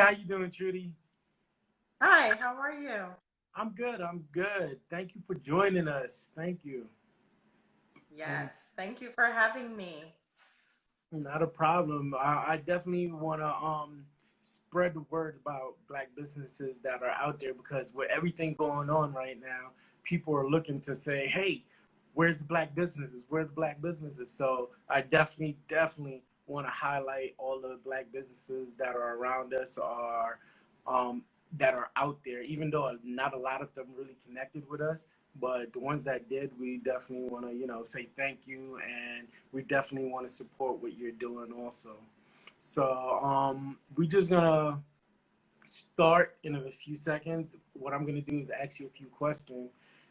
how you doing, Trudy? Hi, how are you? I'm good. I'm good. Thank you for joining us. Thank you. Um, Yes, thank you for having me. Not a problem. I definitely want to spread the word about black businesses that are out there because with everything going on right now, people are looking to say, "Hey, where's the black businesses? Where's the black businesses?" So I definitely want to highlight all the black businesses that are around us, are um, that are out there. Even though not a lot of them really connected with us, but the ones that did, we definitely want to say thank you, and we definitely want to support what you're doing also. So we just gonna start in a few seconds. What I'm gonna do is ask you a few questions,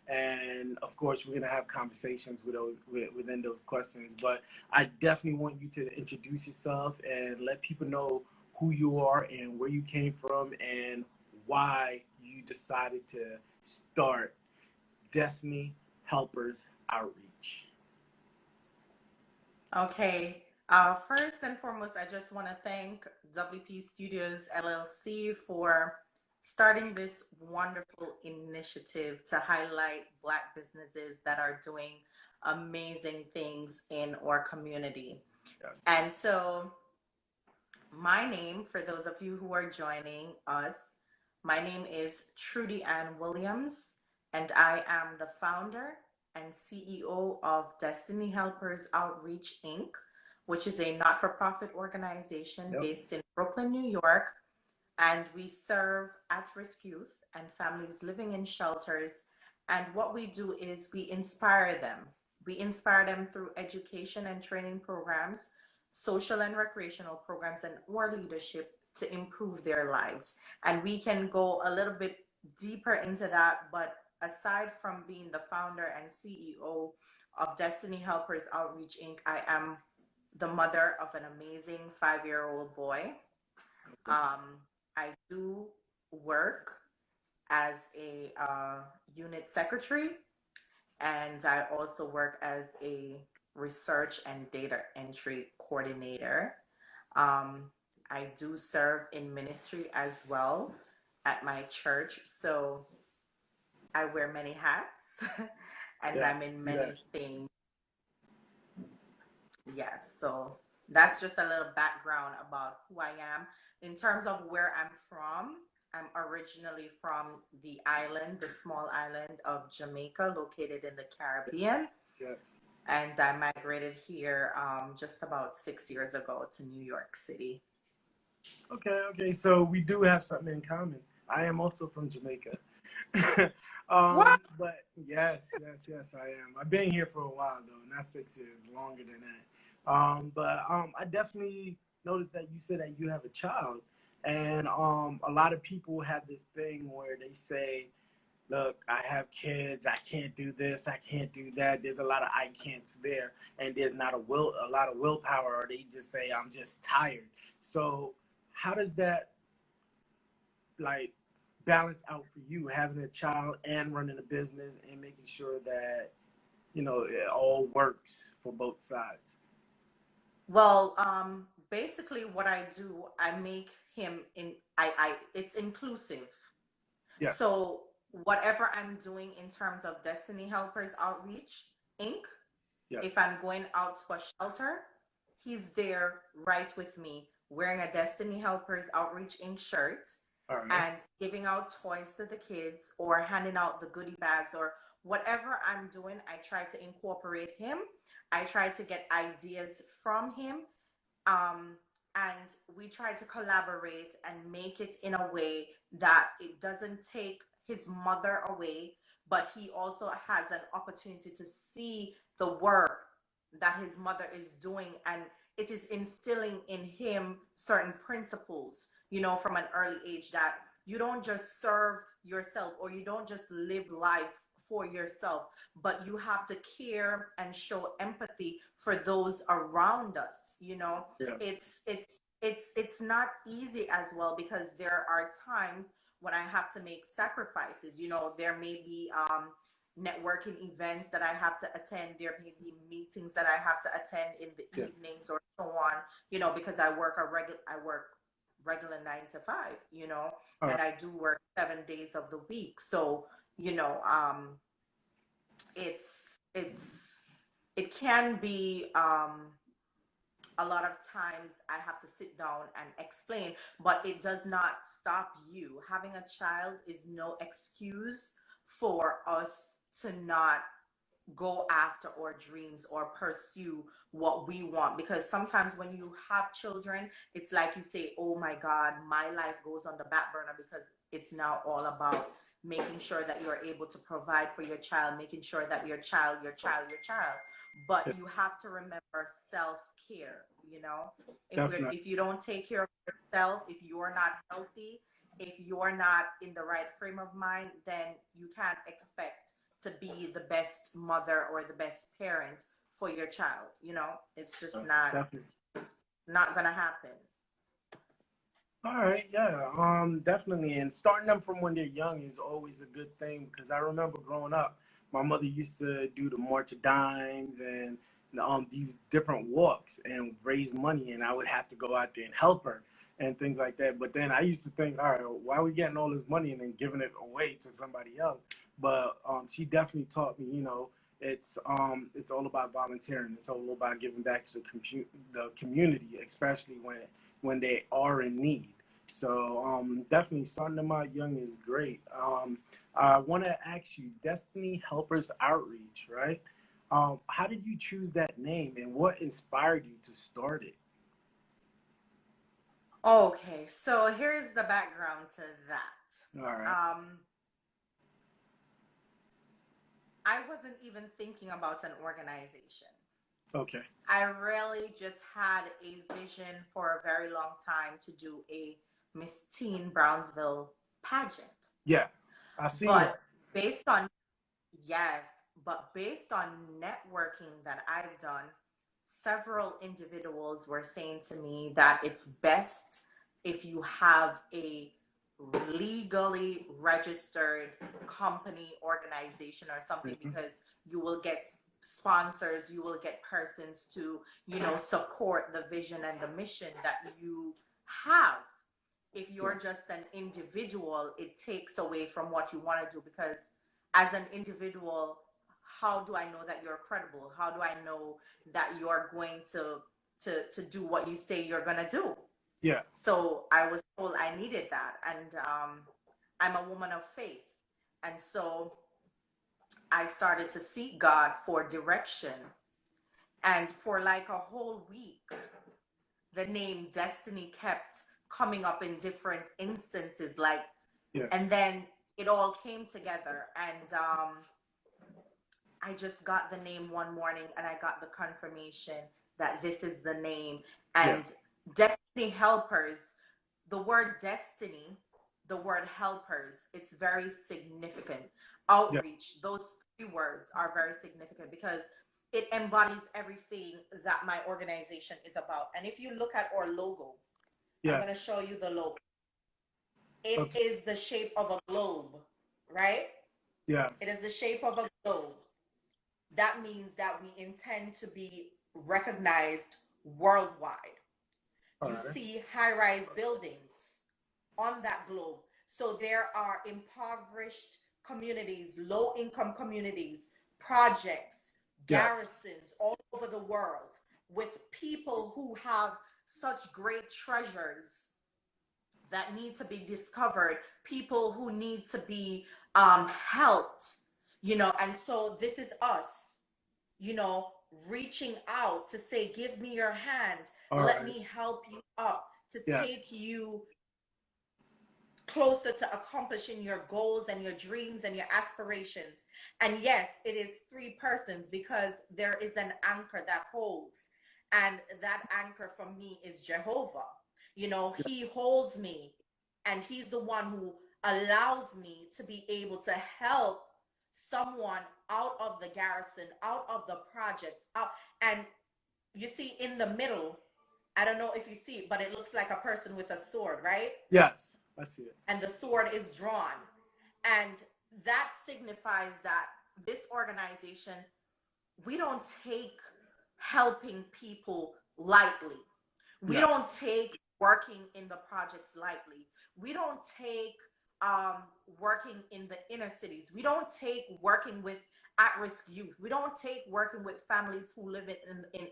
and of course we're gonna have conversations with within those questions. But I definitely want you to introduce yourself and let people know who you are and where you came from and why you decided to start Destiny Helpers Outreach. Okay, first and foremost, I just want to thank WP Studios LLC for starting this wonderful initiative to highlight Black businesses that are doing amazing things in our community. Yes. And so, my name, for those of you who are joining us, my name is Trudy Ann Williams, and I am the founder and CEO of Destiny Helpers Outreach Inc., which is a not for profit organization Yep. based in Brooklyn, New York. And we serve at risk youth and families living in shelters. And what we do is we inspire them. We inspire them through education and training programs, social and recreational programs, and our leadership to improve their lives. And we can go a little bit deeper into that. But aside from being the founder and CEO of Destiny Helpers Outreach Inc., I am the mother of an amazing 5-year-old boy. Um, I do work as a unit secretary, and I also work as a research and data entry coordinator. Um, I do serve in ministry as well at my church, so I wear many hats and Yeah. I'm in Yes. many things. Yes, so that's just a little background about who I am. In terms of where I'm from, I'm originally from the island, the small island of Jamaica, located in the Caribbean. Yes. And I migrated here just about 6 years ago to New York City. Okay. Okay. So we do have something in common. I am also from Jamaica. What? But yes, I am. I've been here for a while though, not 6 years, longer than that. But I definitely noticed that you said that you have a child, and a lot of people have this thing where they say, look, I have kids, I can't do this, I can't do that. There's a lot of I can'ts there, and there's not a lot of willpower, or they just say I'm just tired. So how does that like balance out for you, having a child and running a business and making sure that it all works for both sides? Well, basically what I do, I make him it's inclusive. Yes, So whatever I'm doing in terms of Destiny Helpers Outreach Inc., yes. if I'm going out to a shelter, he's there right with me, wearing a Destiny Helpers Outreach Inc. shirt All right. and giving out toys to the kids or handing out the goodie bags or whatever I'm doing. I try to incorporate him. I try to get ideas from him. Um, and we try to collaborate and make it in a way that it doesn't take his mother away, but he also has an opportunity to see the work that his mother is doing, and it is instilling in him certain principles, from an early age, that you don't just serve yourself or you don't just live life for yourself, but you have to care and show empathy for those around us. Yes. It's not easy as well, because there are times when I have to make sacrifices. There may be networking events that I have to attend. There may be meetings that I have to attend in the Yeah. evenings or so on. Because I work regular 9 to 5, All and right. I do work 7 days of the week. So, it's it's it can be a lot of times I have to sit down and explain, but it does not stop you. Having a child is no excuse for us to not go after our dreams or pursue what we want, because sometimes when you have children, it's like you say, oh my god, my life goes on the back burner because it's now all about making sure that you're able to provide for your child, making sure that your child, but Yeah, you have to remember self-care. definitely. If you don't take care of yourself, if you're not healthy, if you're not in the right frame of mind, then you can't expect to be the best mother or the best parent for your child. It's just Definitely. not gonna happen. All right, yeah, definitely. And starting them from when they're young is always a good thing because I remember growing up, my mother used to do the March of Dimes and these different walks and raise money, and I would have to go out there and help her and things like that. But then I used to think, all right, why are we getting all this money and then giving it away to somebody else? But she definitely taught me, it's all about volunteering. It's all about giving back to the community, especially when they are in need. So definitely starting them out young is great. I want to ask you, Destiny Helpers Outreach, right? How did you choose that name, and what inspired you to start it? Okay, so here's the background to All that. right. I wasn't even thinking about an organization. Okay. I really just had a vision for a very long time to do a Miss Teen Brownsville pageant. Yeah, I seen But that. based on, yes, but based on networking that I've done, several individuals were saying to me that it's best if you have a legally registered company, organization, or something, Hmm. because you will get sponsors, you will get persons to support the vision and the mission that you have. If Yeah. you're just an individual, it takes away from what you want to do, because as an individual, how do I know that you're credible? How do I know that you're going to do what you say you're going to do? Yeah. So I was told I needed that, and I'm a woman of faith, and so I started to seek God for direction, and for like a whole week, the name Destiny kept coming up in different instances, like, Yeah. and then it all came together, and I just got the name one morning, and I got the confirmation that this is the name. Yeah. And Destiny Helpers, the word destiny, the word helpers, it's very significant. Yeah. Outreach, those three words are very significant because it embodies everything that my organization is about. And if you look at our logo, I'm going to Yes. show you the logo. It Okay. is the shape of a globe, right? Yes. It is the shape of a globe. That means that we intend to be recognized worldwide. All You right. see high-rise buildings on that globe. So there are impoverished communities, low-income communities, projects, Yes. garrisons all over the world with people who have such great treasures that need to be discovered, people who need to be helped, and so this is us, you know, reaching out to say, give me your hand, All let right. me help you up to Yes. take you closer to accomplishing your goals and your dreams and your aspirations. And yes, it is three persons because there is an anchor that holds. And that anchor for me is Jehovah. He holds me, and he's the one who allows me to be able to help someone out of the garrison, out of the projects, out. And you see in the middle, I don't know if you see, but it looks like a person with a sword, right? Yes. I see it. And the sword is drawn. And that signifies that this organization, we don't take helping people lightly. We Yes. don't take working in the projects lightly. We don't take working in the inner cities. We don't take working with at-risk youth. We don't take working with families who live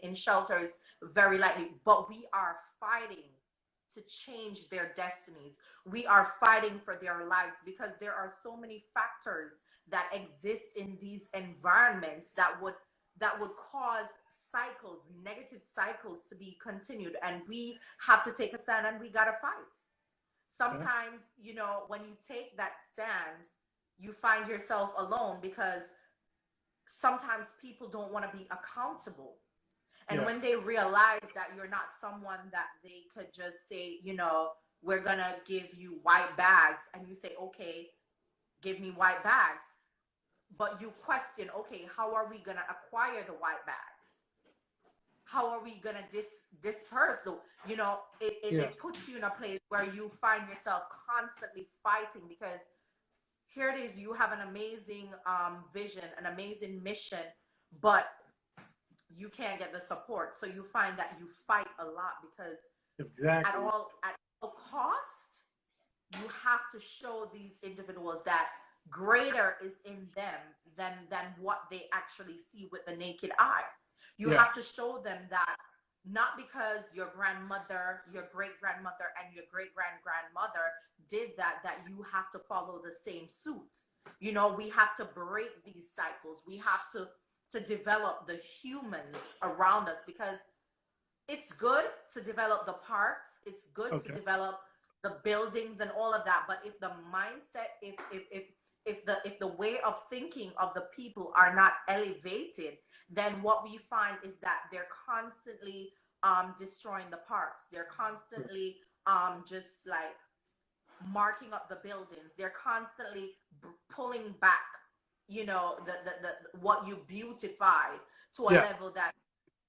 in shelters very lightly, but we are fighting to change their destinies. We are fighting for their lives because there are so many factors that exist in these environments that would cause cycles, negative cycles to be continued. And we have to take a stand and we gotta fight. Sometimes, you know, when you take that stand, you find yourself alone because sometimes people don't want to be accountable. And when they realize that you're not someone that they could just say, you know, we're gonna give you white bags, and you say, okay, give me white bags, but you question, okay, how are we gonna acquire the white bags? How are we gonna disperse the, you know, it puts you in a place where you find yourself constantly fighting because here it is, you have an amazing vision, an amazing mission, but you can't get the support. So you find that you fight a lot because at all cost, you have to show these individuals that greater is in them than what they actually see with the naked eye. You have to show them that not because your grandmother, your great grandmother, and your great grandmother did that, that you have to follow the same suit. You know, we have to break these cycles. We have to develop the humans around us because it's good to develop the parks. It's good to develop the buildings and all of that. But if the mindset, if the way of thinking of the people are not elevated, then what we find is that they're constantly destroying the parks. They're constantly just like marking up the buildings. They're constantly pulling back, you know, the what you beautified to a level that,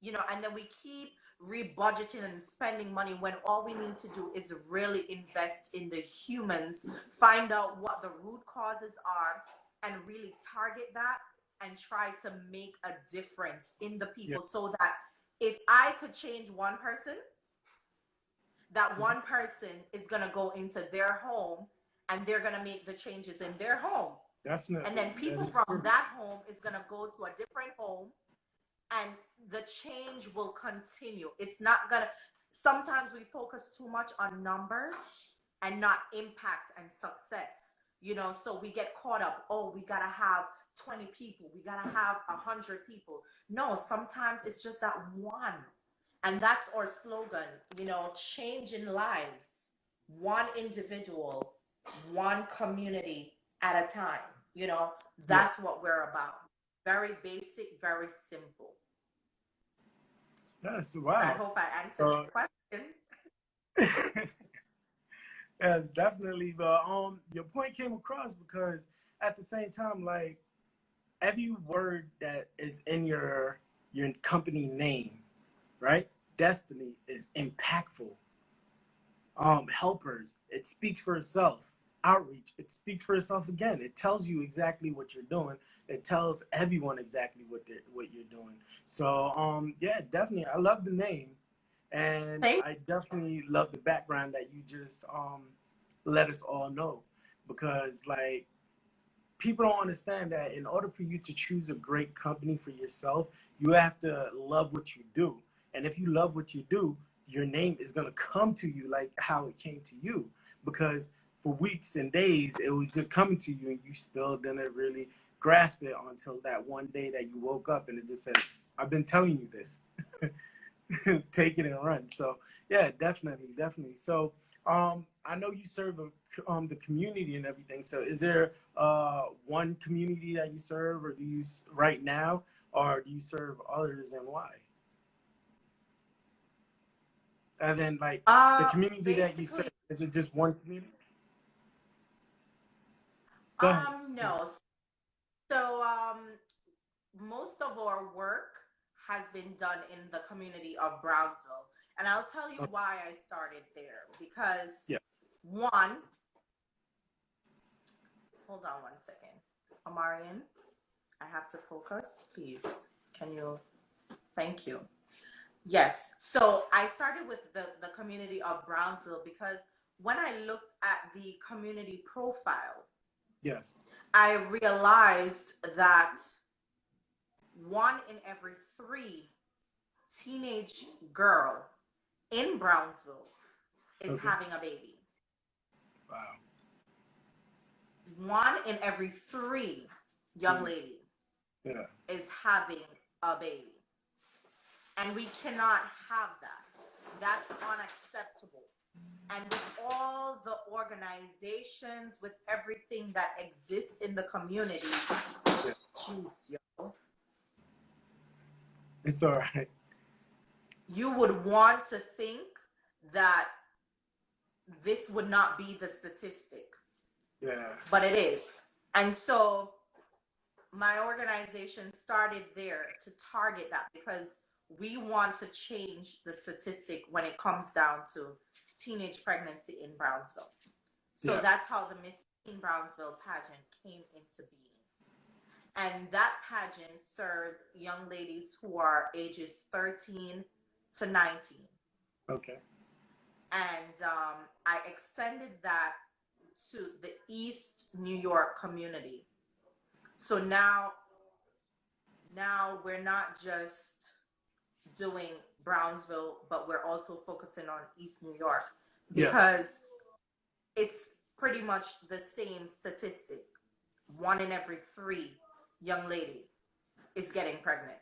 you know, and then we keep rebudgeting and spending money when all we need to do is really invest in the humans, find out what the root causes are, and really target that and try to make a difference in the people so that if I could change one person, that one person is going to go into their home and they're going to make the changes in their home. Definitely. And then people from that home is going to go to a different home and the change will continue. It's not going to, sometimes we focus too much on numbers and not impact and success, you know, so we get caught up. Oh, we got to have 20 people. We got to have 100 people. No, sometimes it's just that one. And that's our slogan, you know, changing lives, one individual, one community at a time. You know, that's what we're about. Very basic, very simple. Yes, wow. So I hope I answered the question. Yes, definitely. But your point came across because at the same time, like every word that is in your company name, right? Destiny is impactful. Helpers, it speaks for itself. Outreach, it speaks for itself again. It tells you exactly what you're doing. It tells everyone exactly what you're doing. So yeah, definitely. I love the name, and I definitely love the background that you just let us all know, because like people don't understand that in order for you to choose a great company for yourself, you have to love what you do. And if you love what you do, your name is going to come to you like how it came to you. Because for weeks and days, it was just coming to you and you still didn't really grasp it until that one day that you woke up and it just said, I've been telling you this. Take it and run. So yeah, definitely. So I know you serve the community and everything. So is there one community that you serve, or do you right now, or do you serve others, and why? And then like the community that you serve, is it just one community? Go ahead. No. So most of our work has been done in the community of Brownsville. And I'll tell you why I started there. Because one, hold on one second. Amarian, I have to focus. Please, can you? Thank you. Yes. So I started with the community of Brownsville because when I looked at the community profile, Yes. I realized that one in every three teenage girl in Brownsville is Okay. having a baby. Wow. One in every three young Teen. lady Yeah. is having a baby. And we cannot have that. That's unacceptable. And with all the organizations, with everything that exists in the community, Yeah. jeez, yo, It's all right. you would want to think that this would not be the statistic, Yeah. but it is. And so my organization started there to target that because we want to change the statistic when it comes down to teenage pregnancy in Brownsville. So Yeah. that's how the Miss Teen Brownsville pageant came into being. And that pageant serves young ladies who are ages 13 to 19. Okay. And I extended that to the East New York community. So now we're not just doing Brownsville, but we're also focusing on East New York Yeah. because it's pretty much the same statistic. One in every three young lady is getting pregnant.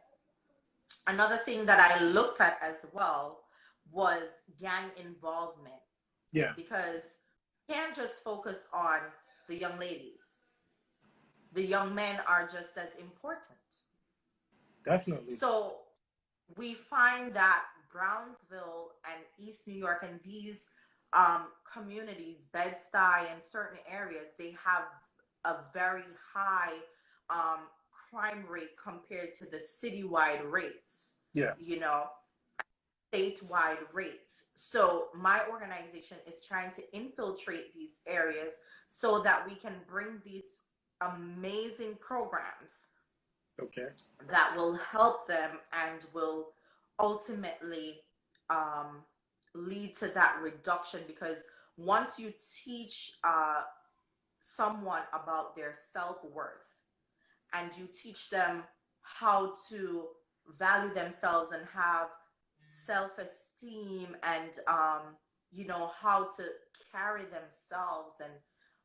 Another thing that I looked at as well was gang involvement Yeah. because you can't just focus on the young ladies. The young men are just as important. Definitely. So we find that Brownsville and East New York and these communities, Bed-Stuy and certain areas, they have a very high um, crime rate compared to the citywide rates, Yeah. you know, statewide rates. So my organization is trying to infiltrate these areas so that we can bring these amazing programs Okay. that will help them and will ultimately um, lead to that reduction because once you teach someone about their self-worth and you teach them how to value themselves and have self-esteem and how to carry themselves and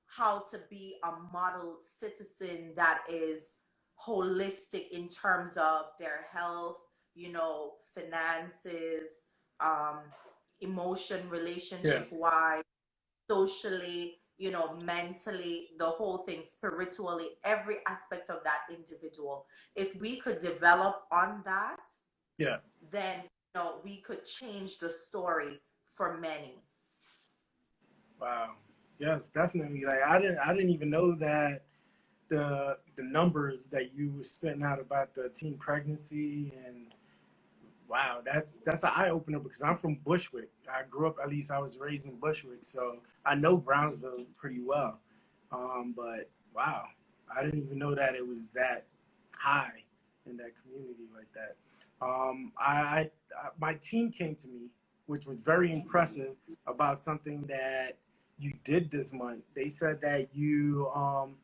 how to be a model citizen that is holistic in terms of their health, finances, um, emotion, Yeah. relationship wise, socially, mentally, the whole thing, spiritually, every aspect of that individual. If we could develop on that, Yeah. then we could change the story for many. Wow. Yes, definitely. Like I didn't even know that the numbers that you were spitting out about the teen pregnancy and wow, that's an eye opener because I'm from Bushwick. I grew up, at least I was raised in Bushwick, so I know Brownsville pretty well. But wow, I didn't even know that it was that high in that community like that. My team came to me, which was very impressive about something that you did this month. They said that you and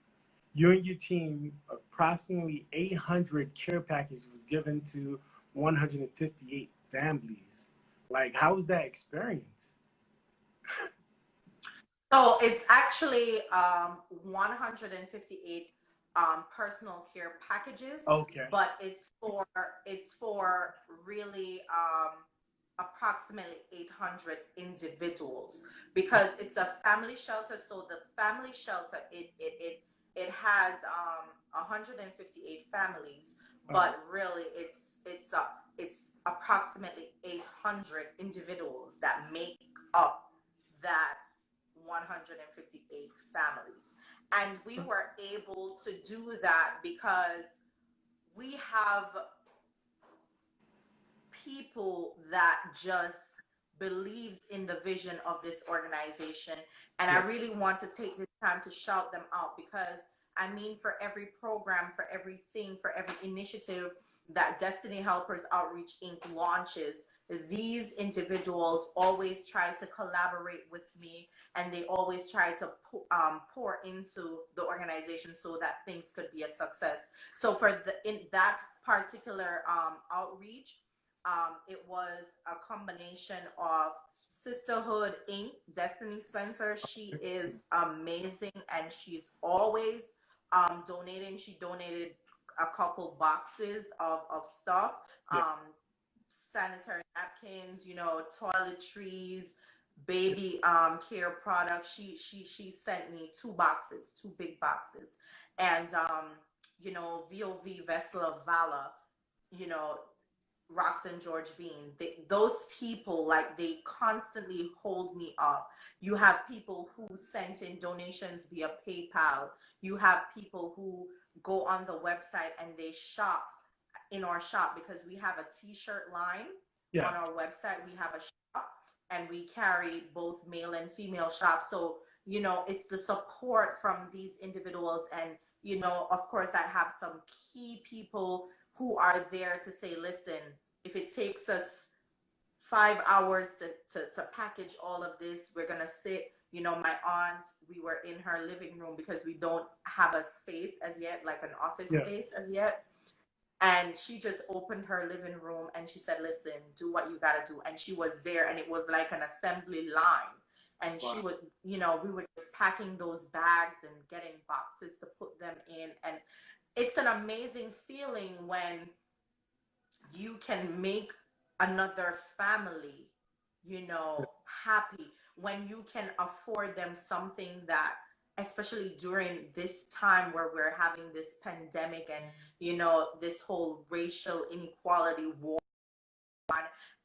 your team, approximately 800 care packages was given to 158 families. Like, how was that experience? So it's actually 158 personal care packages, Okay. but it's for really approximately 800 individuals because it's a family shelter. So the family shelter it has 158 families, but really it's approximately 800 individuals that make up that 158 families. And we were able to do that because we have people that just believes in the vision of this organization. And Yeah. I really want to take this time to shout them out because I mean, for every program, for everything, for every initiative that Destiny Helpers Outreach Inc. launches, these individuals always try to collaborate with me, and they always try to pour into the organization so that things could be a success. So for in that particular outreach, it was a combination of Sisterhood Inc. Destiny Spencer. She is amazing, and she's always donating. She donated a couple boxes of stuff, sanitary napkins, you know, toiletries, baby care products. She sent me 2 boxes, 2 big boxes, and you know, VOV Vessel of Valor, you know, Roxanne George Bean, those people, like, they constantly hold me up. You have people who sent in donations via PayPal. You have people who go on the website and they shop in our shop, because we have a t-shirt line on our website. We have a shop, and we carry both male and female shops. So, you know, it's the support from these individuals. And, you know, of course, I have some key people who are there to say, listen, if it takes us 5 hours to package all of this, we're gonna sit. You know, my aunt, we were in her living room because we don't have a space as yet, like an office space as yet. And she just opened her living room and she said, listen, do what you gotta do. And she was there, and it was like an assembly line. And she would, you know, we were just packing those bags and getting boxes to put them in. And it's an amazing feeling when you can make another family, you know, happy, when you can afford them something that, especially during this time where we're having this pandemic and, you know, this whole racial inequality war,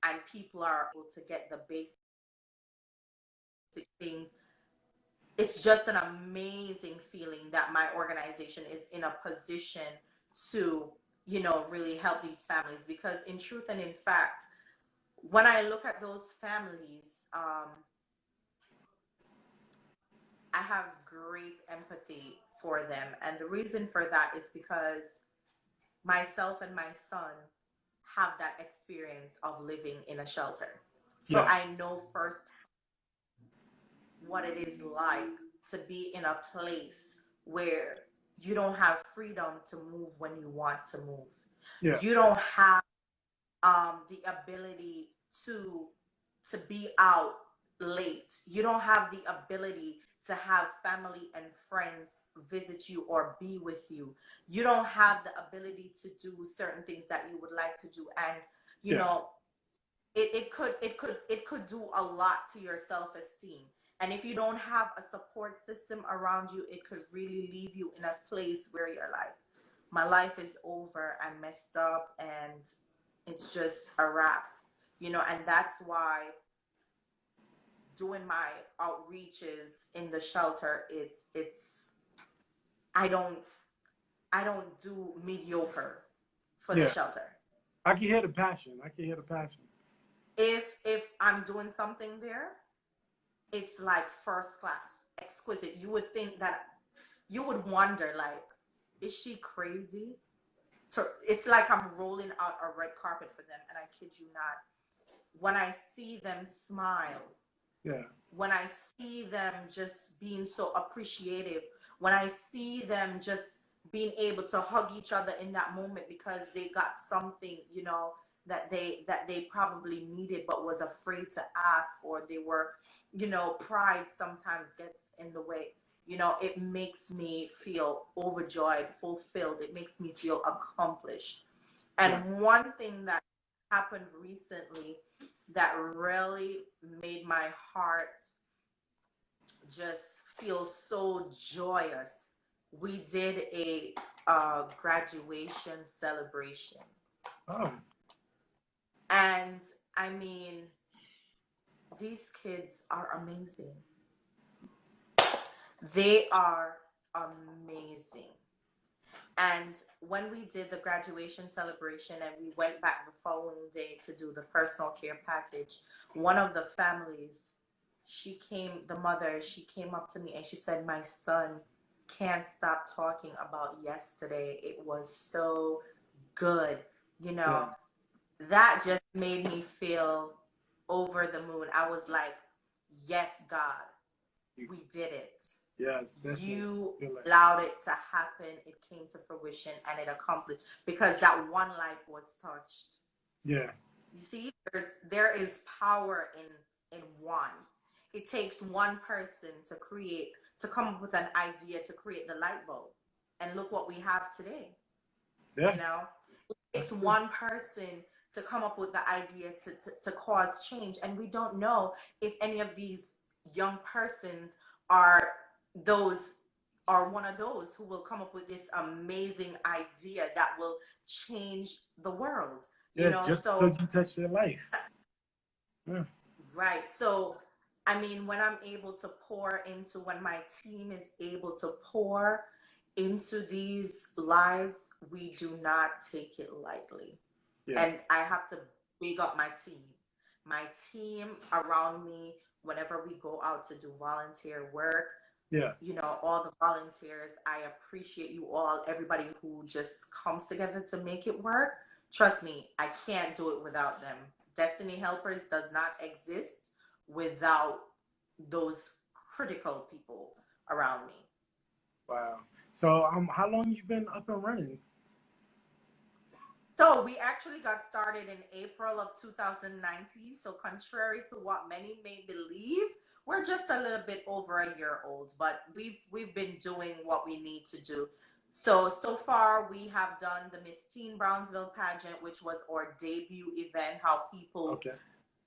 and people are able to get the basic things. It's just an amazing feeling that my organization is in a position to, you know, really help these families. Because in truth and in fact, when I look at those families, I have great empathy for them. And the reason for that is because myself and my son have that experience of living in a shelter. So I know first what it is like to be in a place where you don't have freedom to move when you want to move. You don't have the ability to be out late. You don't have the ability to have family and friends visit you or be with you. You don't have the ability to do certain things that you would like to do. And you know, it could do a lot to your self-esteem. And if you don't have a support system around you, it could really leave you in a place where you're like, my life is over, I'm messed up, and it's just a wrap, you know. And that's why doing my outreaches in the shelter, it's I don't do mediocre for the shelter. I can hear the passion. If I'm doing something there, it's like first class, exquisite. You would think that, you would wonder, like, is she crazy? So it's like I'm rolling out a red carpet for them. And I kid you not, when I see them smile, when I see them just being so appreciative, when I see them just being able to hug each other in that moment because they got something, you know, that they probably needed but was afraid to ask, or they were, you know, pride sometimes gets in the way. You know, it makes me feel overjoyed, fulfilled. It makes me feel accomplished. And one thing that happened recently that really made my heart just feel so joyous, we did a graduation celebration. And I mean, these kids are amazing. They are amazing. And when we did the graduation celebration and we went back the following day to do the personal care package, one of the families, the mother, she came up to me and she said, my son can't stop talking about yesterday. It was so good, you know. that just made me feel over the moon. I was like, yes, God, we did it. Yes, definitely. You Feel like, allowed it to happen. It came to fruition and it accomplished because that one life was touched. yeah, You see, there is power in one. It takes one person to come up with an idea to create the light bulb. And look what we have today. yeah, You know, it that's takes true. one person to come up with the idea to cause change. And we don't know if any of these young persons are those are one of those who will come up with this amazing idea that will change the world. You Yeah, know, just so because you touched their life. Yeah, right. So, I mean, when I'm able to pour into, when my team is able to pour into these lives, we do not take it lightly. yeah, And I have to big up my team. My team around me, whenever we go out to do volunteer work, yeah, you know, all the volunteers, I appreciate you all, everybody who just comes together to make it work. Trust me, I can't do it without them. Destiny Helpers does not exist without those critical people around me. wow. So, how long you been up and running? So we actually got started in April of 2019. So contrary to what many may believe, we're just a little bit over a year old, but we've been doing what we need to do. So far we have done the Miss Teen Brownsville pageant, which was our debut event. How people, Okay,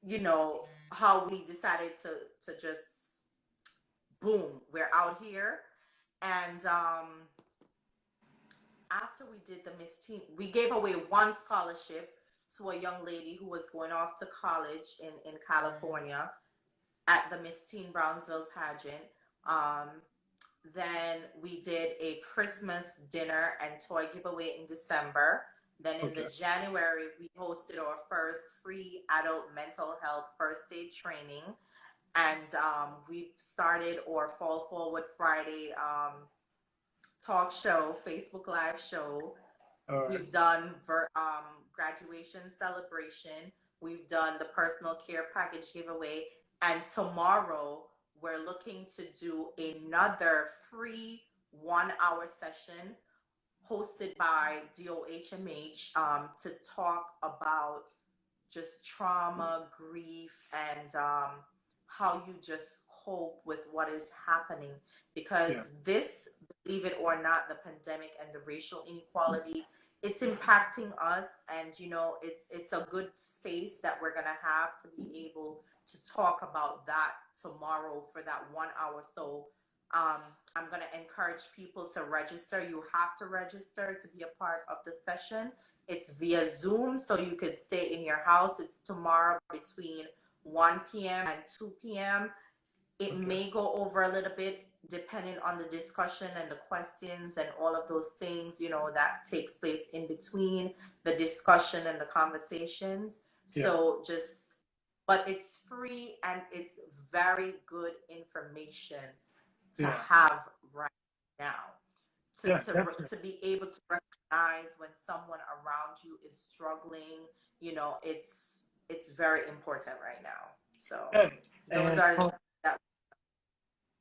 you know, how we decided to just boom, we're out here, and after we did the Miss Teen, we gave away one scholarship to a young lady who was going off to college in California at the Miss Teen Brownsville pageant. Um, then we did a Christmas dinner and toy giveaway in December. Then in okay, the January, we hosted our first free adult mental health first aid training. And we've started our Fall Forward Friday talk show, Facebook Live show. all right, We've done graduation celebration. We've done the personal care package giveaway. And tomorrow, we're looking to do another free 1 hour session hosted by DOHMH to talk about just trauma, grief, and how you just cope with what is happening. Because yeah, this, believe it or not, the pandemic and the racial inequality, it's impacting us. And you know, it's a good space that we're gonna have to be able to talk about that tomorrow for that 1 hour. So I'm going to encourage people to register. You have to register to be a part of the session. It's via Zoom, so you could stay in your house. It's tomorrow between 1 p.m. and 2 p.m. It okay, may go over a little bit depending on the discussion and the questions and all of those things, you know, that takes place in between the discussion and the conversations. yeah, So just, but it's free and it's very good information to yeah, have right now yeah, definitely. to be able to recognize when someone around you is struggling. You know, it's very important right now. So Yeah, those and are that.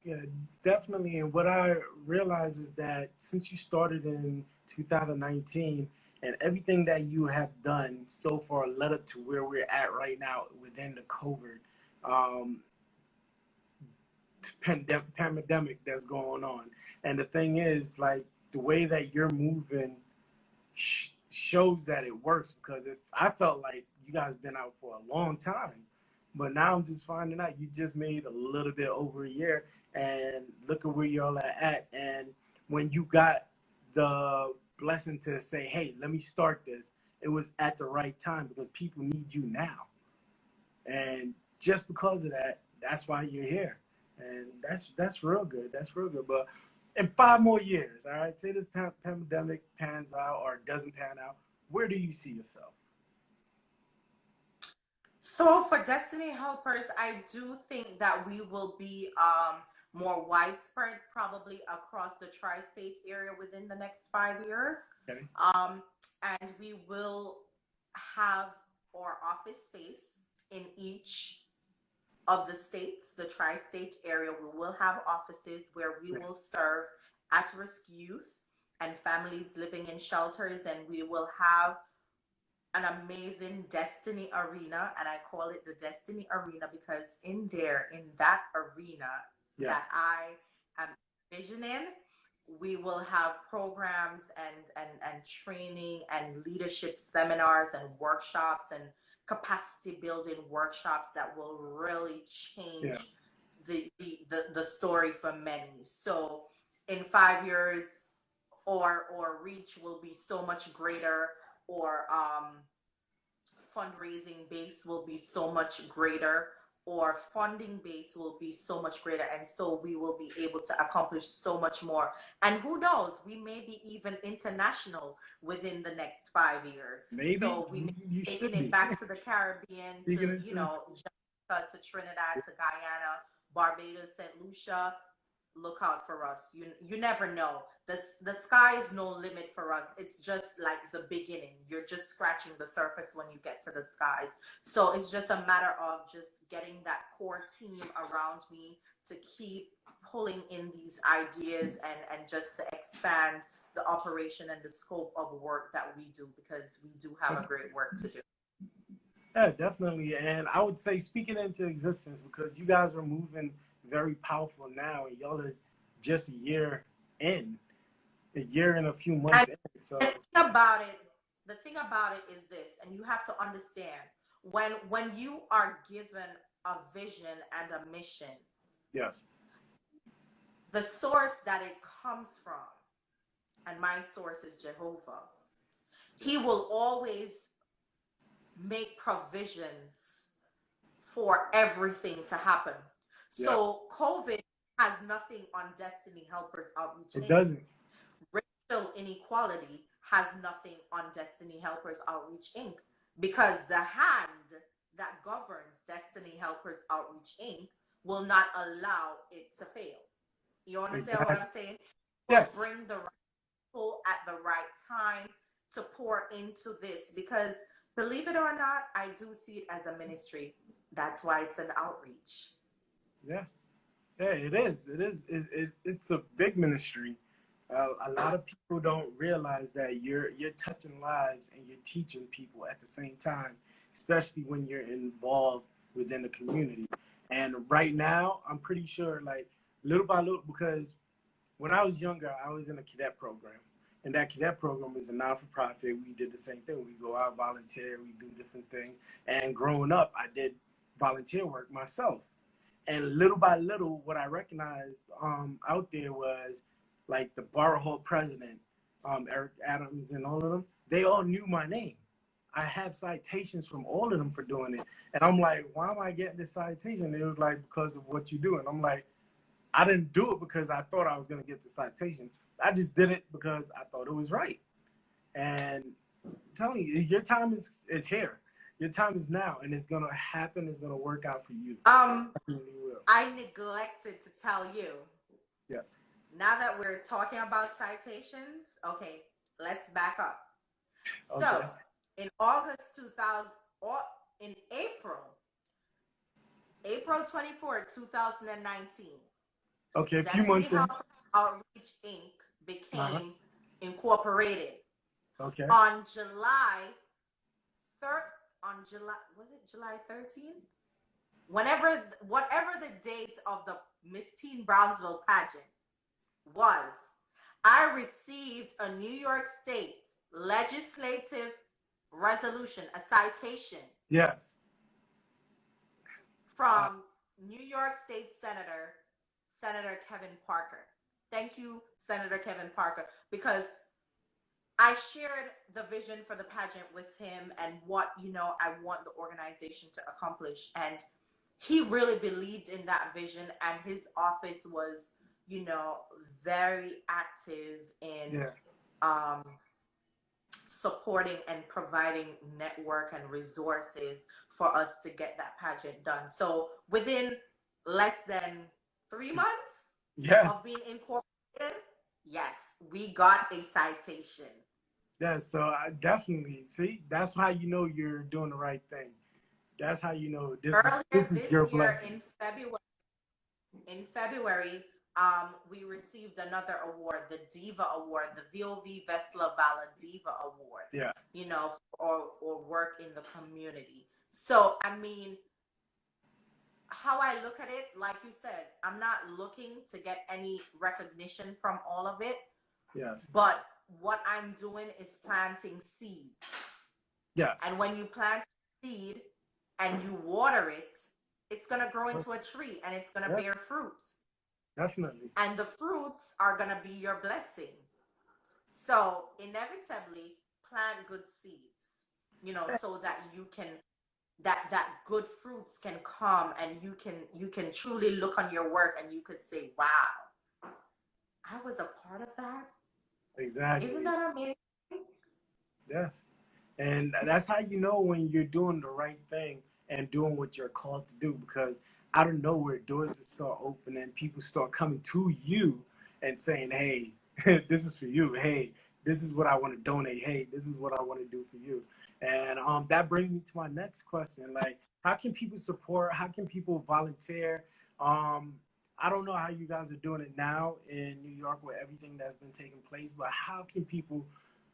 yeah, definitely. And what I realize is that since you started in 2019, and everything that you have done so far led up to where we're at right now within the COVID um, pandemic that's going on. And the thing is, like, the way that you're moving shows that it works, because if I felt like you guys been out for a long time, but now I'm just finding out you just made a little bit over a year, and look at where y'all are at. And when you got the blessing to say, hey, let me start this, it was at the right time because people need you now. And just because of that, that's why you're here. And that's real good. That's real good. But in 5 more years, all right, say this pandemic pans out or doesn't pan out, where do you see yourself? So for Destiny Helpers, I do think that we will be more widespread, probably across the tri-state area within the next 5 years. Okay. And we will have or office space in each of the states, the tri-state area. We will have offices where we will serve at-risk youth and families living in shelters, and we will have an amazing Destiny Arena, and I call it the Destiny Arena because in there, in that arena that I am envisioning, we will have programs and training and leadership seminars and workshops and capacity building workshops that will really change the story for many. So in 5 years, or reach will be so much greater, or fundraising base will be so much greater, or funding base will be so much greater, and so we will be able to accomplish so much more. And who knows, we may be even international within the next 5 years. Maybe. So we may be taking it back to the Caribbean, to Jamaica, to Trinidad, to Guyana, Barbados, St. Lucia. Look out for us. You never know. The sky is no limit for us. It's just like the beginning. You're just scratching the surface when you get to the skies. So it's just a matter of just getting that core team around me to keep pulling in these ideas and just to expand the operation and the scope of work that we do, because we do have a great work to do. Yeah, definitely. And I would say, speaking into existence, because you guys are moving very powerful now, and y'all are just a year and a few months in. So the thing about it is this, and you have to understand, when you are given a vision and a mission, yes, the source that it comes from, and my source is Jehovah, he will always make provisions for everything to happen. So COVID has nothing on Destiny Helpers Outreach Inc. It doesn't. Racial inequality has nothing on Destiny Helpers Outreach Inc. because the hand that governs Destiny Helpers Outreach Inc. will not allow it to fail. You understand what I'm saying? Yes. Bring the right people at the right time to pour into this, because believe it or not, I do see it as a ministry. That's why it's an outreach. Yeah, it is. It's a big ministry. A lot of people don't realize that you're touching lives and you're teaching people at the same time, especially when you're involved within the community. And right now, I'm pretty sure, like, little by little, because when I was younger, I was in a cadet program. And that cadet program is a non-for-profit. We did the same thing. We go out, volunteer, we do different things. And growing up, I did volunteer work myself. And little by little, what I recognized out there was, like, the Borough Hall president, Eric Adams, and all of them, they all knew my name. I have citations from all of them for doing it. And I'm like, why am I getting this citation? It was like, because of what you do. And I'm like, I didn't do it because I thought I was going to get the citation. I just did it because I thought it was right. And I'm telling you, your time is here. Your time is now, and it's going to happen. It's going to work out for you. I neglected to tell you. Yes. Now that we're talking about citations, okay, let's back up. Okay. So, in August 2000, or in April 24, 2019, okay, a few months Destiny Outreach Inc. became incorporated. Okay. On July 13th? Whatever the date of the Miss Teen Brownsville pageant was, I received a New York State legislative resolution, a citation. Yes. From New York State Senator Kevin Parker. Thank you, Senator Kevin Parker, because I shared the vision for the pageant with him and what, I want the organization to accomplish. And he really believed in that vision, and his office was, very active in supporting and providing network and resources for us to get that pageant done. So within less than 3 months of being incorporated, yes, we got a citation. Yeah, so I definitely see that's how you know you're doing the right thing. That's how you know this Earlier is this your year blessing. in February, we received another award, the Diva Award, the VOV Vesla Vala Diva Award, Yeah. you know, or work in the community. So, I mean, how I look at it, like you said, I'm not looking to get any recognition from all of it, Yes. but what I'm doing is planting seeds. Yes. And when you plant seed and you water it, it's going to grow into a tree and it's going to Yeah, bear fruit. definitely. And the fruits are going to be your blessing. So inevitably plant good seeds, you know, so that you can that good fruits can come and you can truly look on your work and you could say, wow, I was a part of that. Isn't Exactly. that amazing? Yes. And that's how you know when you're doing the right thing and doing what you're called to do, because out of nowhere doors just start opening, people start coming to you and saying, hey, this is for you. Hey, this is what I want to donate. Hey, this is what I want to do for you. And that brings me to my next question. Like, how can people support? How can people volunteer? Um, I don't know how you guys are doing it now in New York with everything that's been taking place, but how can people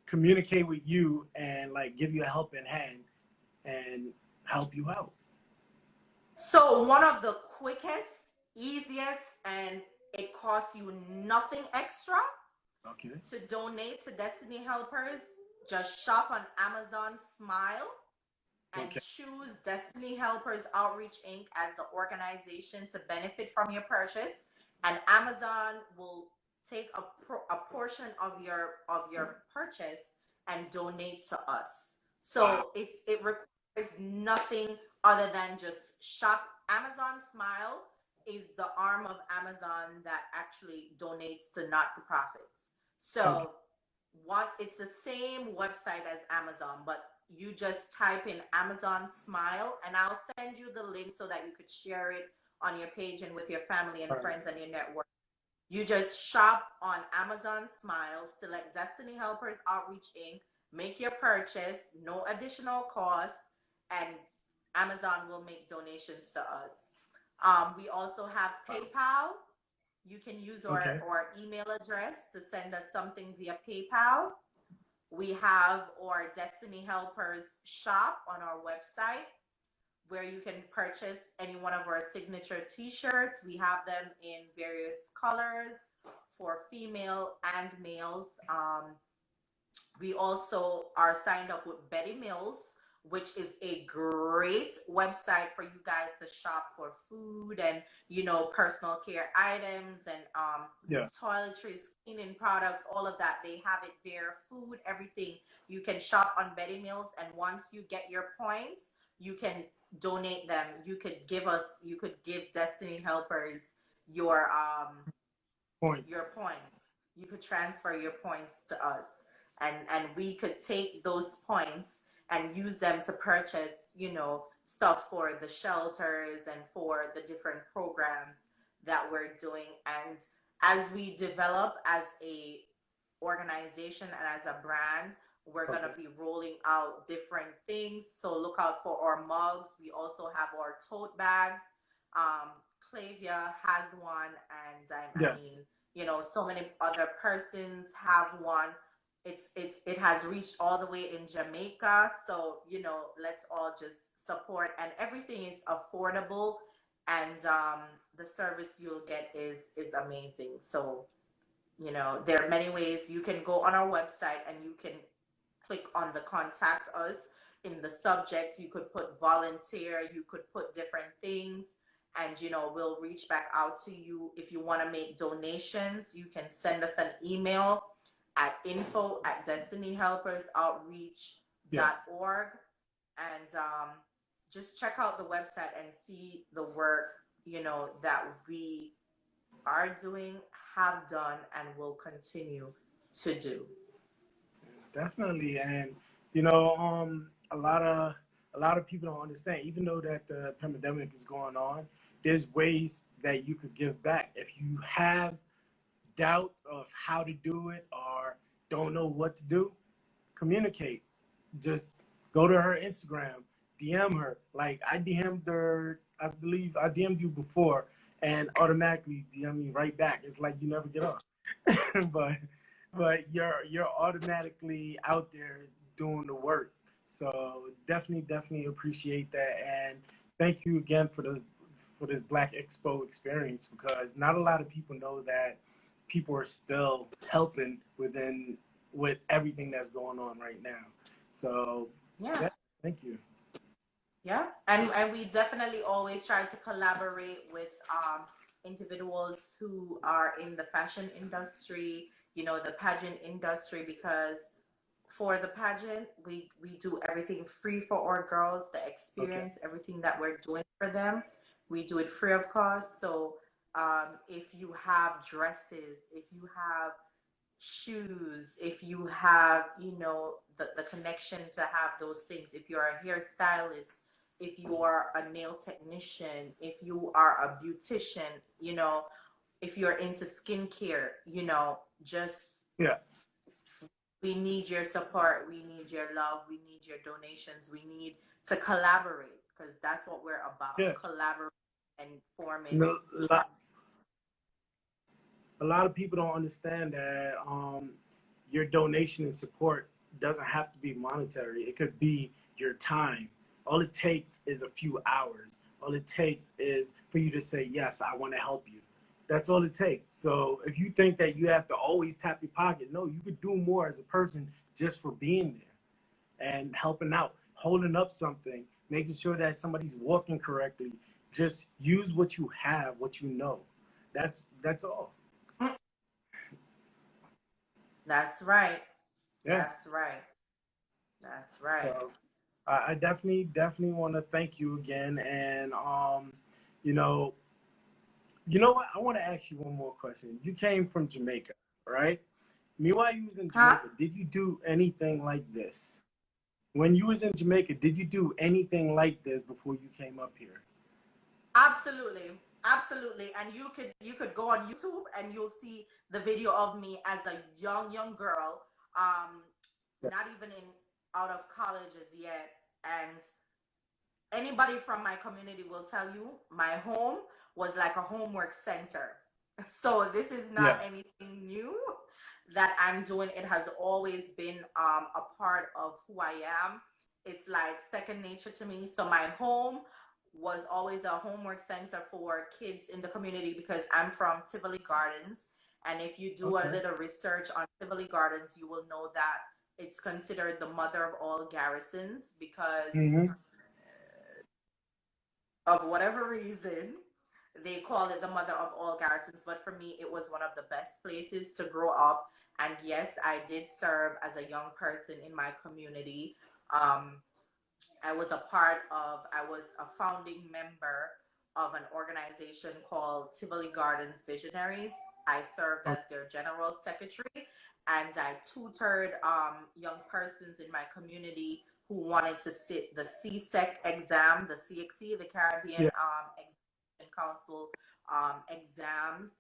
communicate with you and like give you a helping hand and help you out? So one of the quickest, easiest, and it costs you nothing extra Okay. to donate to Destiny Helpers, just shop on Amazon Smile and Okay. choose Destiny Helpers Outreach Inc. as the organization to benefit from your purchase. And Amazon will take a portion of your purchase and donate to us. Wow. So it requires nothing other than just shop. Amazon Smile is the arm of Amazon that actually donates to not-for-profits. Okay. So what it's the same website as Amazon, but you just type in Amazon Smile and I'll send you the link so that you could share it on your page and with your family and All right. friends and your network. You just shop on Amazon Smile, select Destiny Helpers Outreach Inc., make your purchase, no additional cost, and Amazon will make donations to us. We also have Wow. PayPal. You can use Okay. our email address to send us something via PayPal. We have our Destiny Helpers shop on our website where you can purchase any one of our signature t-shirts. We have them in various colors for female and males. We also are signed up with Betty Mills, which is a great website for you guys to shop for food and personal care items and Yeah. toiletries, cleaning products, all of that. They have it there. Food, everything. You can shop on Betty Mills, and once you get your points, you can donate them. You could give Destiny Helpers your Points. your points. You could transfer your points to us, and we could take those points and use them to purchase, stuff for the shelters and for the different programs that we're doing. And as we develop as a organization and as a brand, we're going Okay. to be rolling out different things. So look out for our mugs. We also have our tote bags. um Clavia has one, and I Yes. mean, so many other persons have one. It has reached all the way in Jamaica. So, let's all just support, and everything is affordable, and the service you'll get is amazing. So, there are many ways you can go on our website and you can click on the contact us. In the subject, you could put volunteer, you could put different things, and we'll reach back out to you. If you want to make donations, you can send us an email at Yes. info@destinyhelpersoutreach.org, and just check out the website and see the work that we are doing, have done, and will continue to do. Definitely. And a lot of people don't understand, even though that the pandemic is going on, there's ways that you could give back. If you have doubts of how to do it or don't know what to do, communicate. Just go to her Instagram, DM her. Like I DM'd her, I believe I DM'd you before, and automatically DM me right back. It's like you never get off. but you're automatically out there doing the work. So definitely appreciate that, and thank you again for this Black Expo experience, because not a lot of people know that people are still helping with everything that's going on right now. So Yeah. thank you. Yeah, and we definitely always try to collaborate with individuals who are in the fashion industry, the pageant industry, because for the pageant, we do everything free for our girls, the experience, everything that we're doing for them, we do it free of cost. So if you have dresses, if you have shoes, if you have, the connection to have those things, if you're a hairstylist, if you are a nail technician, if you are a beautician, if you're into skincare, just Yeah. we need your support, we need your love, we need your donations, we need to collaborate, because that's what we're about. Yeah. Collaborate and forming. A lot of people don't understand that your donation and support doesn't have to be monetary. It could be your time. All it takes is a few hours. All it takes is for you to say, yes, I want to help you. That's all it takes. So if you think that you have to always tap your pocket, no, you could do more as a person just for being there and helping out, holding up something, making sure that somebody's walking correctly. Just use what you have, what you know. That's all. That's right. Yeah. That's right. That's right. So, I definitely want to thank you again, and you know, what? I want to ask you one more question. You came from Jamaica, right? Meanwhile, you was in Jamaica. Huh? Did you do anything like this? When you was in Jamaica, did you do anything like this before you came up here? Absolutely. Absolutely. And you could go on YouTube and you'll see the video of me as a young girl, not even in out of college as yet. And anybody from my community will tell you my home was like a homework center. So this is not Yeah. anything new that I'm doing. It has always been a part of who I am. It's like second nature to me. So my home was always a homework center for kids in the community, because I'm from Tivoli Gardens. And if you do a little research on Tivoli Gardens, you will know that it's considered the mother of all garrisons, because of whatever reason they call it the mother of all garrisons. But for me, it was one of the best places to grow up. And yes, I did serve as a young person in my community. I was a founding member of an organization called Tivoli Gardens Visionaries. I served as their general secretary, and I tutored young persons in my community who wanted to sit the CSEC exam, the CXC, the Caribbean Examination Council exams.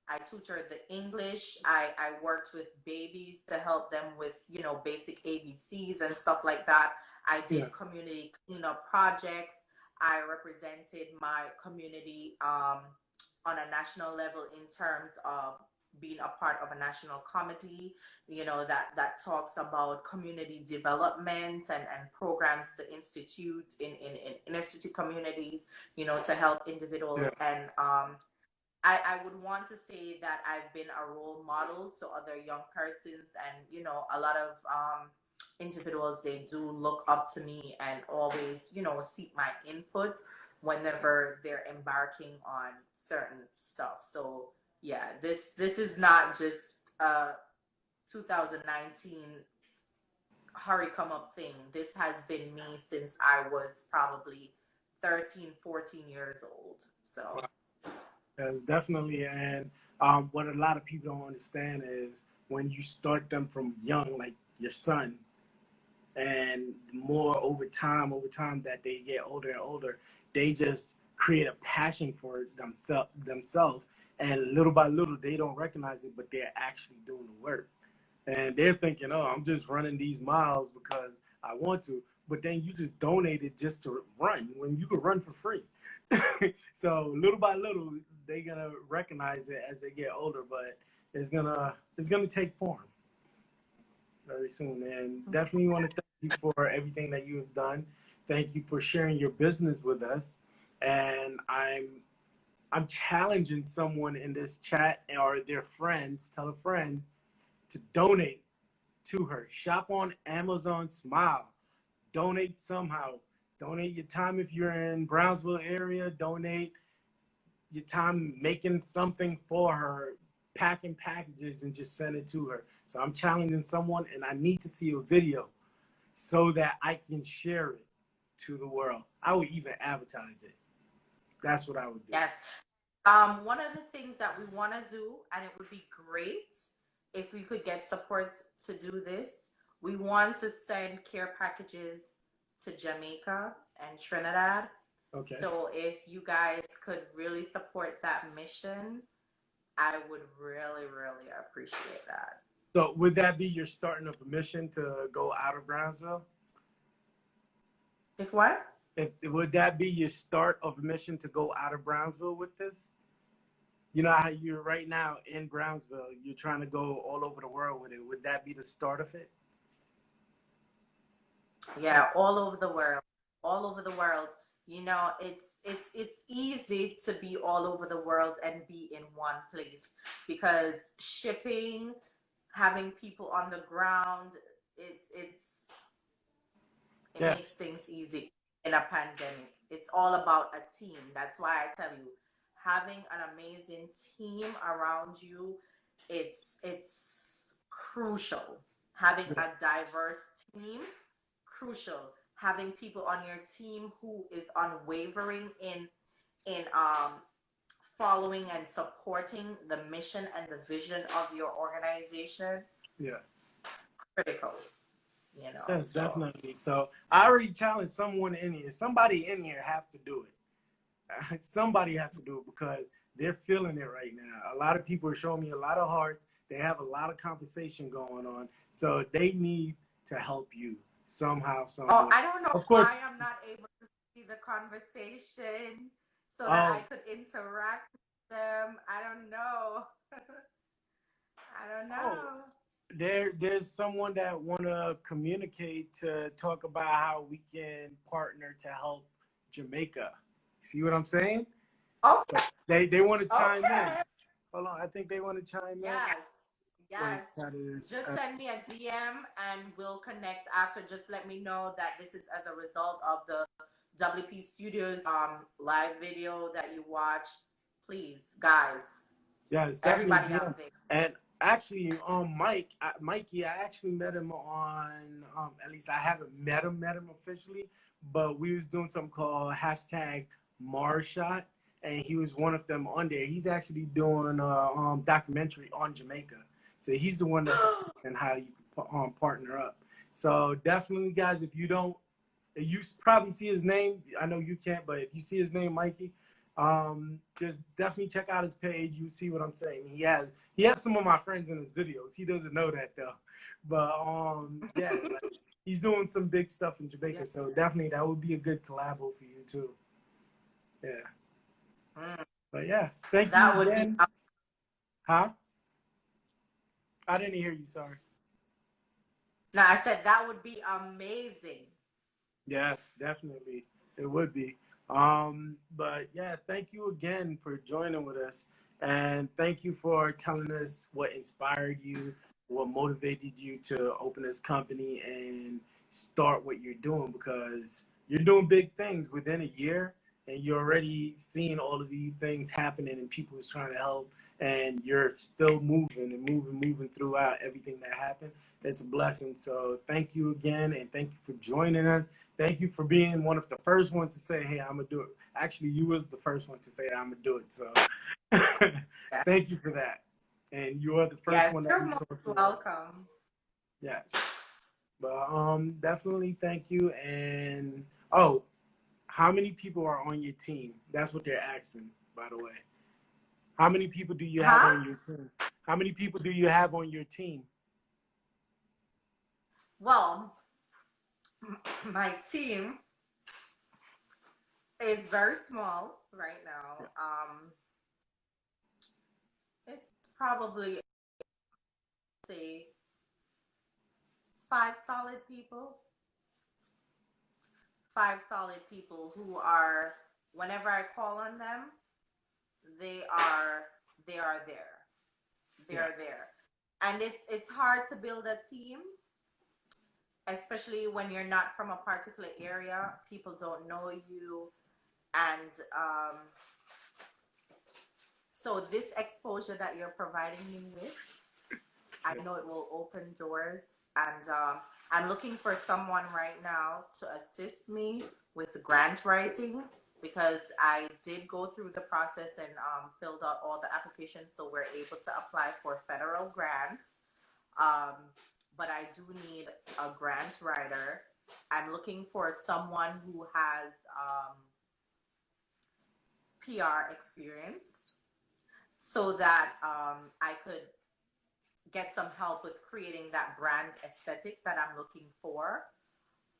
I tutored the English. I worked with babies to help them with, basic ABCs and stuff like that. I did community cleanup projects. I represented my community on a national level in terms of being a part of a national committee, that talks about community development and programs to institute in inner city communities, to help individuals. And I would want to say that I've been a role model to other young persons, and a lot of individuals, they do look up to me and always seek my input whenever they're embarking on certain stuff. So yeah, this is not just a 2019 hurry come up thing. This has been me since I was probably 13-14 years old. So Yes, definitely. And what a lot of people don't understand is when you start them from young, like your son, and more over time that they get older and older, they just create a passion for themselves. And little by little, they don't recognize it, but they're actually doing the work. And they're thinking, oh, I'm just running these miles because I want to. But then you just donated just to run when you could run for free. So little by little, they're gonna recognize it as they get older, but it's gonna take form very soon. And definitely want to thank you for everything that you have done. Thank you for sharing your business with us. And I'm challenging someone in this chat or their friends, tell a friend to donate to her. Shop on Amazon Smile. Donate somehow. Donate your time if you're in Brownsville area. Donate your time making something for her, packing packages and just send it to her. So I'm challenging someone, and I need to see a video so that I can share it to the world. I would even advertise it. That's what I would do. Yes. One of the things that we want to do, and it would be great if we could get support to do this, we want to send care packages to Jamaica and Trinidad. Okay. So if you guys could really support that mission, I would really, really appreciate that. So would that be your starting of a mission to go out of Brownsville? If what? Would that be your start of a mission to go out of Brownsville with this? You know how you're right now in Brownsville, you're trying to go all over the world with it. Would that be the start of it? Yeah, all over the world. All over the world. You know, it's easy to be all over the world and be in one place because shipping, having people on the ground, it Yeah. makes things easy in a pandemic. It's all about a team. That's why I tell you, having an amazing team around you, it's crucial. Having a diverse team, crucial. Having people on your team who is unwavering in following and supporting the mission and the vision of your organization, Yeah. critical. You know, Yes, so definitely. So I already challenged someone in here. Somebody in here have to do it. Somebody have to do it because they're feeling it right now. A lot of people are showing me a lot of hearts. They have a lot of conversation going on. So they need to help you somehow, some oh, way. I don't know Of course. why I'm not able to see the conversation so that I Oh, could interact with them. I don't know. I don't oh, know. there's someone that want to communicate to talk about how we can partner to help Jamaica. See what I'm saying? Okay. They want to chime in. Okay. Hold on, I think they want to chime in. Yes. Wait, Yes. that is. Just send me a DM and we'll connect after. Just let me know that this is as a result of the WP Studios live video that you watch. Please, guys, Yeah, it's definitely. everybody Yeah. out there. And actually, Mikey, I actually met him on. At least I haven't met him officially, but we was doing something called hashtag Marshot, and he was one of them on there. He's actually doing a documentary on Jamaica, so he's the one that's and how you can partner up. So definitely, guys, if you don't, you probably see his name. I know you can't, but if you see his name, Mikey, just definitely check out his page. You see what I'm saying. He has some of my friends in his videos. He doesn't know that though, but yeah, like, he's doing some big stuff in Jamaica. Yeah. So definitely that would be a good collabo for you too. Yeah. But yeah, thank That you would again. be. Huh? I didn't hear you. Sorry. No, I said that would be amazing. Yes, definitely. It would be. But yeah, thank you again for joining with us. And thank you for telling us what inspired you, what motivated you to open this company and start what you're doing because you're doing big things within a year and you're already seeing all of these things happening and people is trying to help and you're still moving and moving throughout everything that happened. It's a blessing. So thank you again and thank you for joining us. Thank you for being one of the first ones to say, hey, I'm going to do it. Actually, you was the first one to say, I'm going to do it. So thank you for that. And you are the first one that you're we most talked to. welcome. Yes. But definitely thank you. And, oh, how many people are on your team? That's what they're asking, by the way. How many people do you have on your team? How many people do you have on your team? Well, my team is very small right now. It's probably, say, 5 solid people. 5 solid people who are, whenever I call on them, they are they are there. They Yeah. are there. And it's hard to build a team, especially when you're not from a particular area. People don't know you, and so this exposure that you're providing me with, I know it will open doors. And I'm looking for someone right now to assist me with grant writing, because I did go through the process and filled out all the applications, so we're able to apply for federal grants. Um, but I do need a grant writer. I'm looking for someone who has PR experience, so that I could get some help with creating that brand aesthetic that I'm looking for,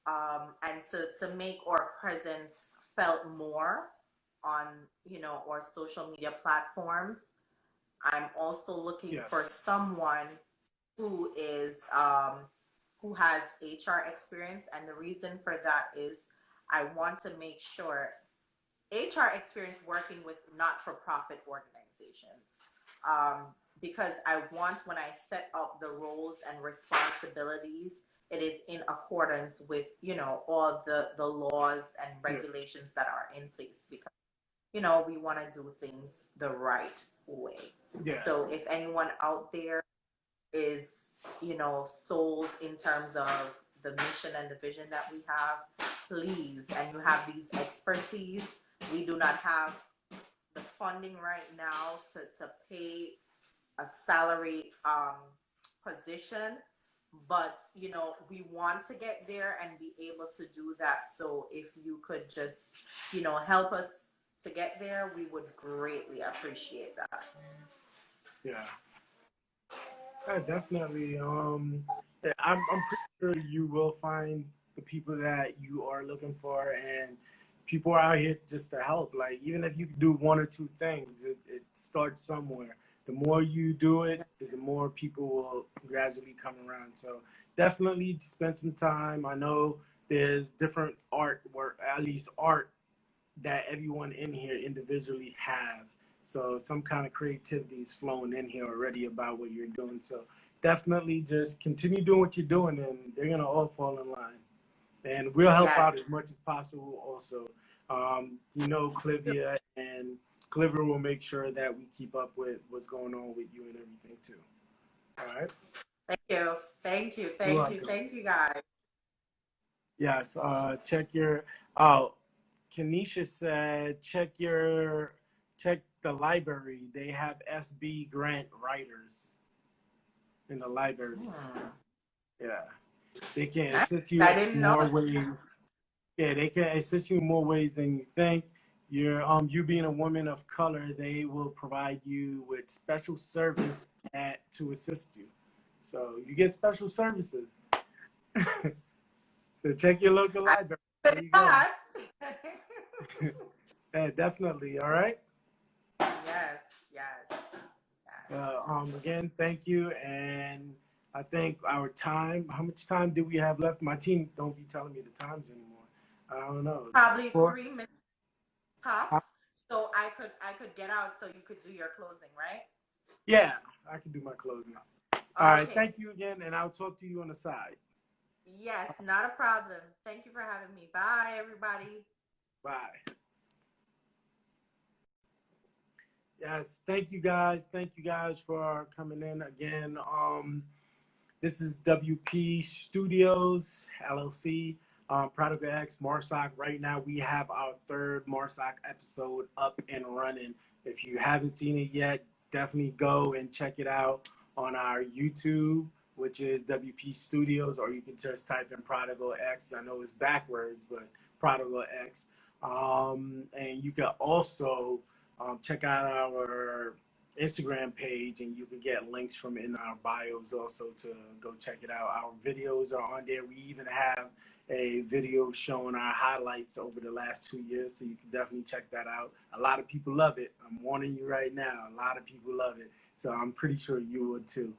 and to make our presence felt more on, our social media platforms. I'm also looking Yes. for someone who is who has HR experience, and the reason for that is I want to make sure HR experience working with not-for-profit organizations. Because I want, when I set up the roles and responsibilities, it is in accordance with, all the laws and regulations that are in place, because, we want to do things the right way. Yeah. So if anyone out there is, sold in terms of the mission and the vision that we have, please, and you have these expertise. We do not have the funding right now to pay a salary position, but we want to get there and be able to do that. So if you could just help us to get there, we would greatly appreciate that. Yeah. Definitely. Yeah, I'm pretty sure you will find the people that you are looking for, and people are out here just to help. Like, even if you do one or two things, it starts somewhere. The more you do it, the more people will gradually come around. So definitely spend some time. I know there's different art work, at least art that everyone in here individually have. So some kind of creativity is flowing in here already about what you're doing. So definitely just continue doing what you're doing, and they're gonna all fall in line. And we'll help Yes. out as much as possible. Also, Clivia, and Clivia will make sure that we keep up with what's going on with you and everything too. All right. Thank you. Thank you. You're Thank you. welcome. Thank you, guys. Yes. Check your. Oh, Kenisha said check the library. They have SB grant writers in the libraries. Yeah, they can assist you I in didn't know. more ways. Yeah, they can assist you in more ways than you think. You being a woman of color, they will provide you with special service to assist you. So you get special services. So check your local I library. There did you go. that. Yeah, definitely. All right. Yes, yes, yes. Again, thank you. And I think our time, how much time do we have left? My team don't be telling me the times anymore. I don't know. Probably Four? 3 minutes tops. So I could get out so you could do your closing, right? Yeah, I can do my closing. All right. Okay. Thank you again. And I'll talk to you on the side. Yes, not a problem. Thank you for having me. Bye, everybody. Bye. Yes. Thank you guys. Thank you guys for coming in again. This is WP Studios, LLC, Prodigal X, Marsoc. Right now, we have our third Marsoc episode up and running. If you haven't seen it yet, definitely go and check it out on our YouTube, which is WP Studios, or you can just type in Prodigal X. I know it's backwards, but Prodigal X. And you can also check out our Instagram page, and you can get links from in our bios also to go check it out. Our videos are on there. We even have a video showing our highlights over the last 2 years, so you can definitely check that out. A lot of people love it. I'm warning you right now. A lot of people love it, so I'm pretty sure you would too.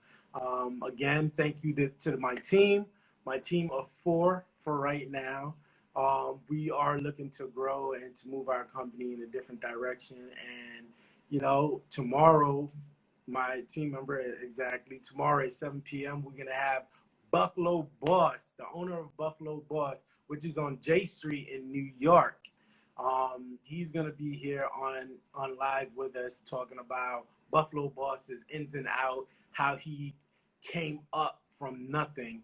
Again, thank you to my team of four for right now. We are looking to grow and to move our company in a different direction. And, you know, tomorrow, my team member, exactly, tomorrow at 7 p.m., we're going to have Buffalo Boss, the owner of Buffalo Boss, which is on J Street in New York. He's going to be here on live with us talking about Buffalo Boss's ins and out, how he came up from nothing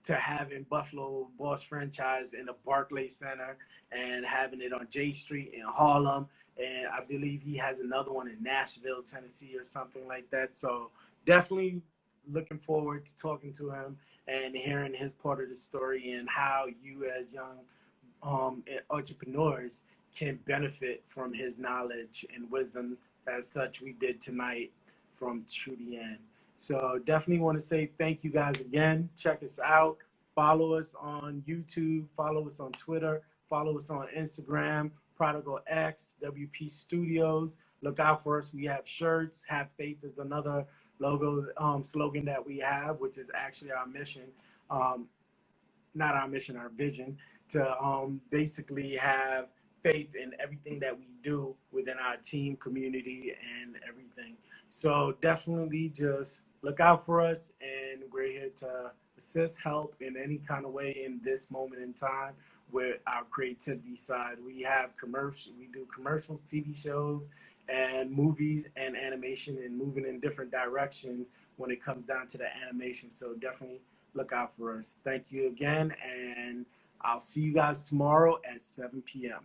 to having Buffalo Boss franchise in the Barclays Center and having it on J Street in Harlem. And I believe he has another one in Nashville, Tennessee, or something like that. So definitely looking forward to talking to him and hearing his part of the story and how you as young entrepreneurs can benefit from his knowledge and wisdom as such we did tonight from to the end. So definitely want to say thank you guys again. Check us out. Follow us on YouTube. Follow us on Twitter. Follow us on Instagram. Prodigal X, WP Studios. Look out for us. We have shirts. Have faith is another logo slogan that we have, which is actually our mission. Not our mission, our vision, to basically have faith in everything that we do within our team, community, and everything. So definitely just look out for us, and we're here to assist, help in any kind of way in this moment in time with our creativity side. We have we do commercials, TV shows, and movies and animation, and moving in different directions when it comes down to the animation. So definitely look out for us. Thank you again, and I'll see you guys tomorrow at 7 p.m.